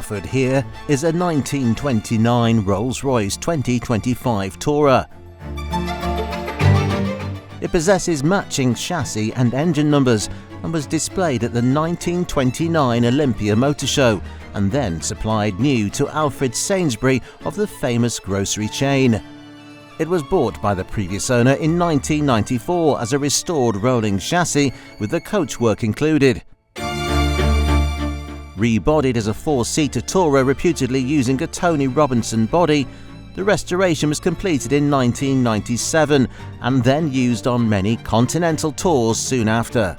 Duxford here is a 1929 Rolls-Royce 2025 Tourer. It possesses matching chassis and engine numbers and was displayed at the 1929 Olympia Motor Show and then supplied new to Alfred Sainsbury of the famous grocery chain. It was bought by the previous owner in 1994 as a restored rolling chassis with the coachwork included. Re-bodied as a four-seater Tourer reputedly using a Tony Robinson body, the restoration was completed in 1997 and then used on many continental tours soon after.